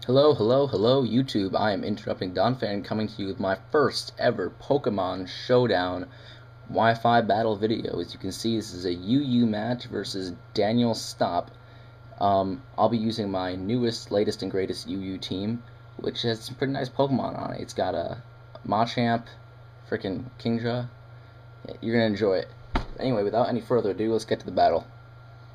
Hello, YouTube. I am interrupting Donphan coming to you with my first ever Pokemon Showdown Wi-Fi battle video. As you can see, this is a UU match versus Daniel Stop. I'll be using my newest, latest, and greatest UU team, which has some pretty nice Pokemon on it. It's got a Machamp, freaking Kingdra. You're gonna enjoy it. Anyway, without any further ado, let's get to the battle.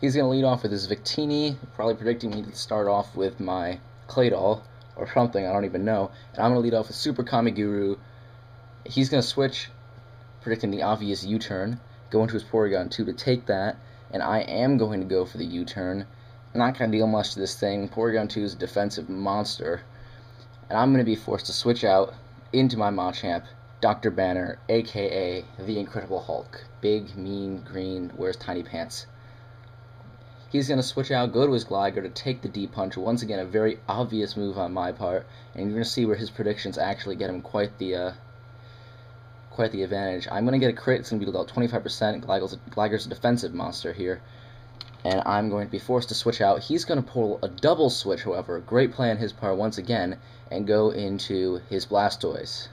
He's gonna lead off with his Victini, probably predicting me to start off with my Claydol or something, I don't even know. And I'm going to lead off with Super Kamiguru. He's going to switch, predicting the obvious U-turn, go into his Porygon 2 to take that, and I am going to go for the U-turn. Not going to deal much to this thing. Porygon 2 is a defensive monster. And I'm going to be forced to switch out into my Machamp, Dr. Banner, aka the Incredible Hulk. Big, mean, green, wears tiny pants. He's going to switch out, go to his Gligar to take the D-Punch. Once again, a very obvious move on my part, and you're going to see where his predictions actually get him quite the advantage. I'm going to get a crit. It's going to be about 25%. Gligar's a defensive monster here, and I'm going to be forced to switch out. He's going to pull a double switch, however. Great play on his part once again, and go into his Blastoise.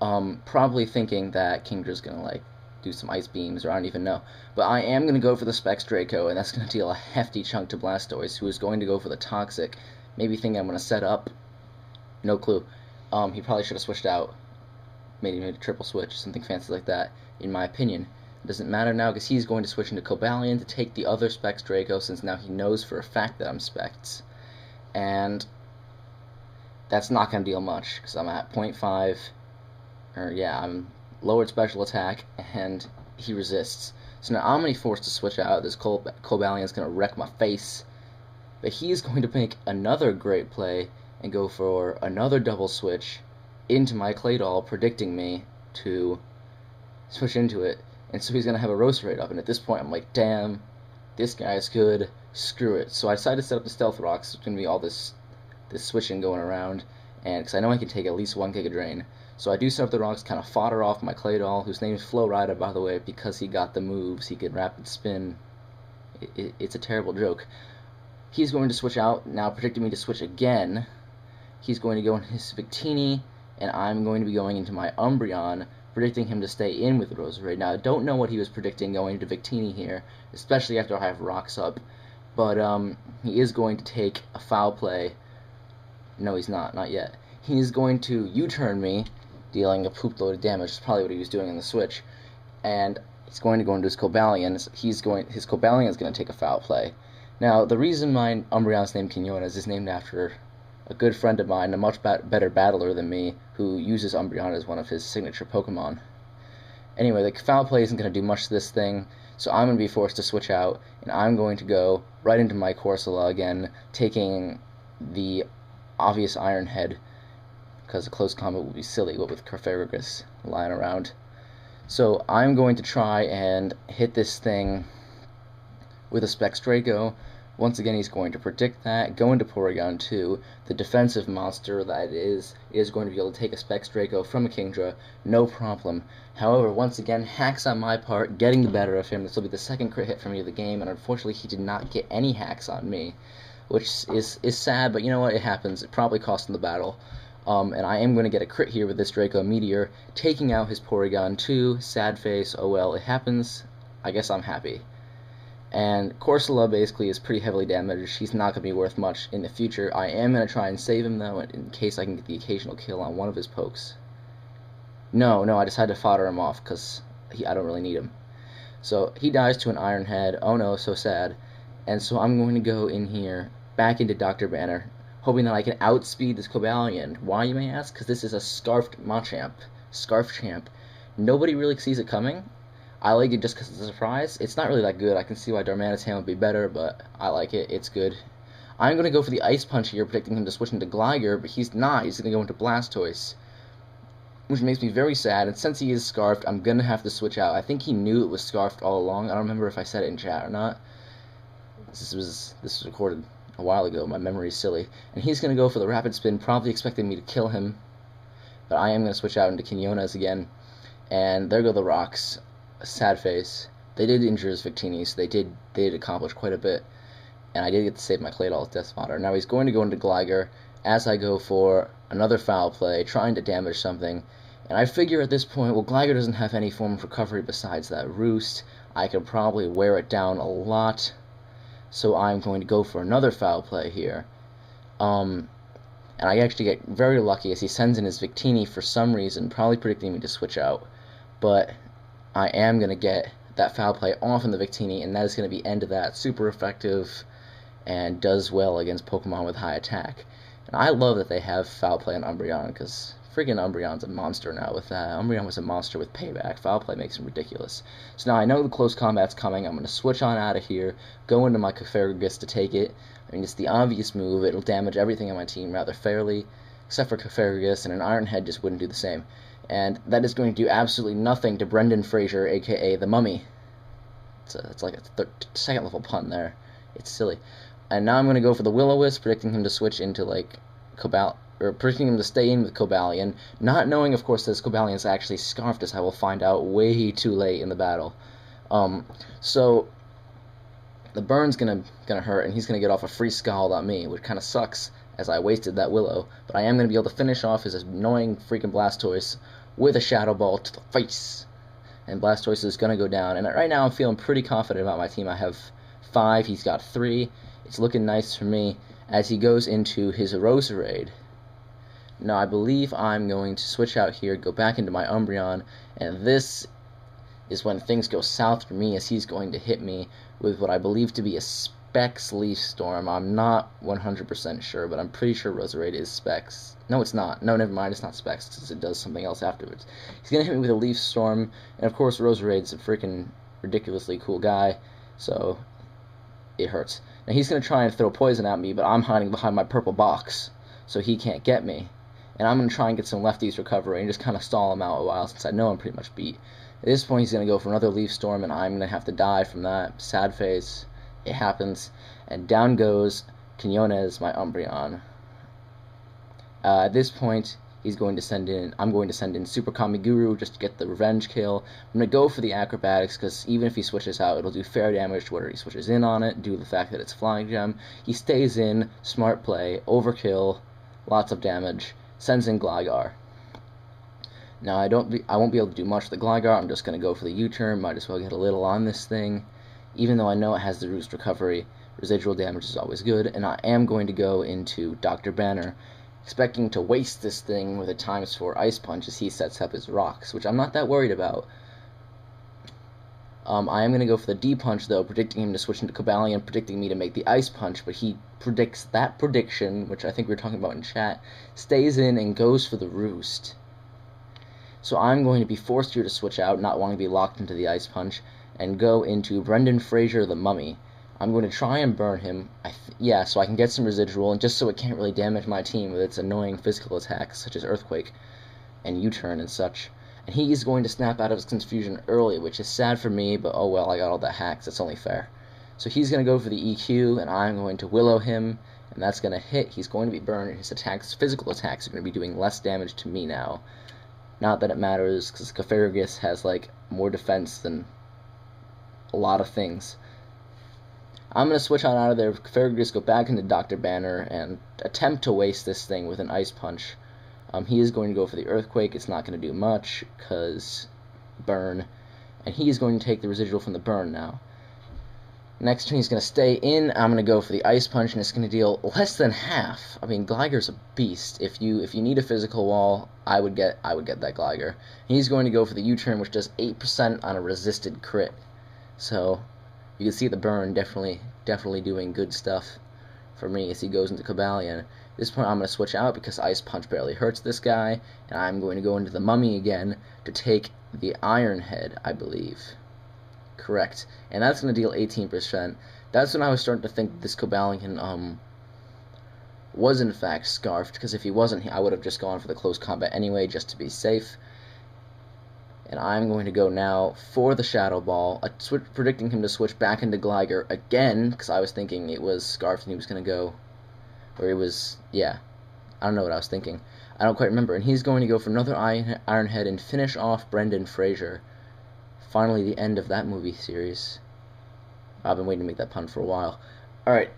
Probably thinking that Kingdra's going to, do some ice beams, or I don't even know. But I am going to go for the Specs Draco, and that's going to deal a hefty chunk to Blastoise, who is going to go for the Toxic. Maybe thinking I'm going to set up. No clue. He probably should have switched out. Maybe made a triple switch, something fancy like that, in my opinion. It doesn't matter now, because he's going to switch into Cobalion to take the other Specs Draco, since now he knows for a fact that I'm Specs. And that's not going to deal much, because I'm at 0.5, I'm lowered special attack, and he resists. So now I'm going to be forced to switch out. This Cobalion is going to wreck my face. But he's going to make another great play and go for another double switch into my Claydol, predicting me to switch into it. And so he's going to have a Roserade up. And at this point, I'm like, damn, this guy's good. Screw it. So I decided to set up the Stealth Rocks. It's going to be all this switching going around. And because I know I can take at least one Giga Drain. So I do set up the rocks, kind of fodder off my Claydol, whose name is Flowrider, by the way, because he got the moves. He could rapid spin. It's a terrible joke. He's going to switch out, now predicting me to switch again. He's going to go in his Victini, and I'm going to be going into my Umbreon, predicting him to stay in with Roserade. Now, I don't know what he was predicting going into Victini here, especially after I have rocks up, but he is going to take a foul play. No, he's not yet. He's going to U-turn me, dealing a poop load of damage. That's probably what he was doing in the switch. And he's going to go into his Cobalion. His Cobalion is going to take a foul play. Now, the reason my Umbreon's named Quinones is named after a good friend of mine, a much better battler than me, who uses Umbreon as one of his signature Pokemon. Anyway, the foul play isn't going to do much to this thing, so I'm going to be forced to switch out, and I'm going to go right into my Corsola again, taking the obvious Iron Head, because a close combat would be silly, what with Carfaragus lying around. So I'm going to try and hit this thing with a Specs Draco. Once again, he's going to predict that, go into Porygon 2. The defensive monster that is going to be able to take a Specs Draco from a Kingdra, no problem. However, once again, hacks on my part, getting the better of him. This will be the second crit hit for me of the game, and unfortunately he did not get any hacks on me, which is sad, but you know what, it happens. It probably cost him the battle. And I am going to get a crit here with this Draco Meteor, taking out his Porygon 2, sad face, oh well, it happens, I guess I'm happy. And Corsola basically is pretty heavily damaged, he's not going to be worth much in the future. I am going to try and save him though, in case I can get the occasional kill on one of his pokes. No, I decided to fodder him off, because I don't really need him. So he dies to an Iron Head, oh no, so sad. And so I'm going to go in here, back into Dr. Banner, hoping that I can outspeed this Cobalion. Why, you may ask? Because this is a Scarfed Machamp. Scarf Champ. Nobody really sees it coming. I like it just because it's a surprise. It's not really that good. I can see why Darmanitan would be better, but I like it. It's good. I'm going to go for the Ice Punch here, predicting him to switch into Gligar, but he's not. He's going to go into Blastoise, which makes me very sad. And since he is Scarfed, I'm going to have to switch out. I think he knew it was Scarfed all along. I don't remember if I said it in chat or not. This was recorded a while ago. My memory's silly. And he's going to go for the Rapid Spin, probably expecting me to kill him. But I am going to switch out into Quinones again. And there go the rocks. A sad face. They did injure his Victini, so they did accomplish quite a bit. and I did get to save my Claydol's Death Spotter. Now he's going to go into Gligar as I go for another foul play, trying to damage something. And I figure at this point, well, Gligar doesn't have any form of recovery besides that Roost. I could probably wear it down a lot. So I'm going to go for another foul play here. And I actually get very lucky as he sends in his Victini for some reason, probably predicting me to switch out. But I am going to get that foul play off in the Victini, and that is going to be end of that. Super effective and does well against Pokemon with high attack. And I love that they have foul play on Umbreon, because friggin' Umbreon's a monster now with that. Umbreon was a monster with payback. Foul play makes him ridiculous. So now I know the close combat's coming. I'm going to switch on out of here, go into my Cofagrigus to take it. I mean, it's the obvious move. It'll damage everything on my team rather fairly, except for Cofagrigus, and an Iron Head just wouldn't do the same. And that is going to do absolutely nothing to Brendan Fraser, a.k.a. the Mummy. It's like a second level pun there. It's silly. And now I'm going to go for the Will-O-Wisp, predicting him to switch into, like, predicting him to stay in with Cobalion, not knowing, of course, that Cobalion is actually Scarfed, as I will find out way too late in the battle. So the burn's gonna hurt, and he's gonna get off a free Scald on me, which kind of sucks, as I wasted that Willow. But I am gonna be able to finish off his annoying freaking Blastoise with a Shadow Ball to the face. And Blastoise is gonna go down. And right now I'm feeling pretty confident about my team. I have 5, he's got 3. It's looking nice for me as he goes into his Roserade. Now I believe I'm going to switch out here, go back into my Umbreon, and this is when things go south for me, as he's going to hit me with what I believe to be a Specs Leaf Storm. I'm not 100% sure, but I'm pretty sure Roserade is Specs. No, it's not. No, never mind, it's not Specs, because it does something else afterwards. He's going to hit me with a Leaf Storm, and of course Roserade's a freaking ridiculously cool guy, so it hurts. Now he's going to try and throw poison at me, but I'm hiding behind my purple box, so he can't get me. And I'm going to try and get some lefties recovery and just kind of stall him out a while, since I know I'm pretty much beat. At this point, he's going to go for another Leaf Storm, and I'm going to have to die from that. Sad face. It happens. And down goes Quinones, my Umbreon. At this point, I'm going to send in Super Kamiguru just to get the revenge kill. I'm going to go for the Acrobatics, because even if he switches out, it'll do fair damage to whether he switches in on it, due to the fact that it's Flying Gem. He stays in, smart play, overkill, lots of damage, sends in Gligar. Now I won't be able to do much with the Gligar. I'm just going to go for the U-turn. Might as well get a little on this thing. Even though I know it has the Roost recovery, residual damage is always good. And I am going to go into Dr. Banner, expecting to waste this thing with a ×4 Ice Punch as he sets up his rocks, which I'm not that worried about. I am going to go for the D-Punch, though, predicting him to switch into Cobalion, predicting me to make the Ice Punch, but he predicts that prediction, which I think we were talking about in chat, stays in and goes for the Roost. So I'm going to be forced here to switch out, not wanting to be locked into the Ice Punch, and go into Brendan Fraser the Mummy. I'm going to try and burn him, so I can get some residual, and just so it can't really damage my team with its annoying physical attacks, such as Earthquake and U-turn and such. And he is going to snap out of his confusion early, which is sad for me, but oh well, I got all that hacks, it's only fair. So he's going to go for the EQ, and I'm going to Willow him, and that's going to hit. He's going to be burned, his physical attacks are going to be doing less damage to me now. Not that it matters, because Cofagrigus has, like, more defense than a lot of things. I'm going to switch on out of there, Cofagrigus, go back into Dr. Banner, and attempt to waste this thing with an Ice Punch. He is going to go for the Earthquake. It's not going to do much, because burn. And he is going to take the residual from the burn now. Next turn, he's going to stay in. I'm going to go for the Ice Punch, and it's going to deal less than half. I mean, Gligar's a beast. If you need a physical wall, I would get that Gligar. He's going to go for the U-turn, which does 8% on a resisted crit. So you can see the burn definitely doing good stuff for me as he goes into Cobalion. At this point, I'm going to switch out because Ice Punch barely hurts this guy, and I'm going to go into the Mummy again to take the Iron Head, I believe. Correct. And that's going to deal 18%. That's when I was starting to think this Cobalion was in fact Scarfed, because if he wasn't, I would have just gone for the close combat anyway, just to be safe. And I'm going to go now for the Shadow Ball, predicting him to switch back into Gligar again, because I was thinking it was Scarfed and he was going to go, or it was, yeah, I don't know what I was thinking. I don't quite remember. And he's going to go for another Iron Head and finish off Brendan Fraser. Finally, the end of that movie series. I've been waiting to make that pun for a while. Alright,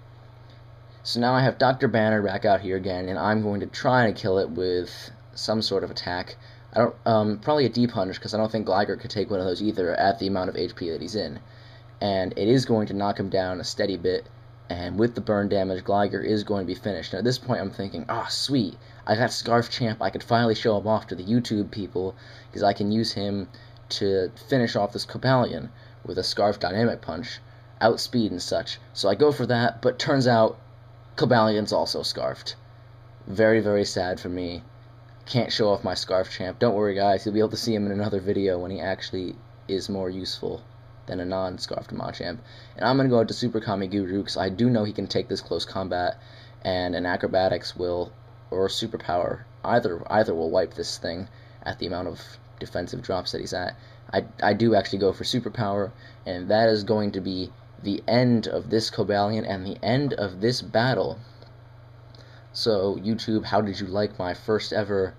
So now I have Dr. Banner back out here again, and I'm going to try to kill it with some sort of attack. I don't, probably a D-punch, because I don't think Gligar could take one of those either at the amount of HP that he's in. And it is going to knock him down a steady bit, and with the burn damage, Gligar is going to be finished. Now at this point I'm thinking, ah, sweet, I got Scarf Champ, I could finally show him off to the YouTube people, because I can use him to finish off this Cobalion with a Scarf Dynamic Punch, outspeed and such. So I go for that, but turns out Cobalion's also scarfed. Very, very sad for me. Can't show off my Scarf Champ. Don't worry, guys. You'll be able to see him in another video when he actually is more useful than a non-scarfed Machamp. And I'm going to go out to Super Kamiguru because I do know he can take this close combat, and an Acrobatics will, or Superpower, either will wipe this thing at the amount of defensive drops that he's at. I do actually go for Superpower, and that is going to be the end of this Cobalion and the end of this battle. So, YouTube, how did you like my first ever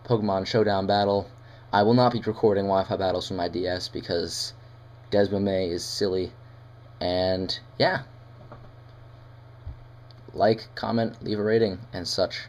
Pokemon Showdown battle? I will not be recording Wi-Fi battles from my DS because Desmame is silly. And, yeah. Like, comment, leave a rating, and such.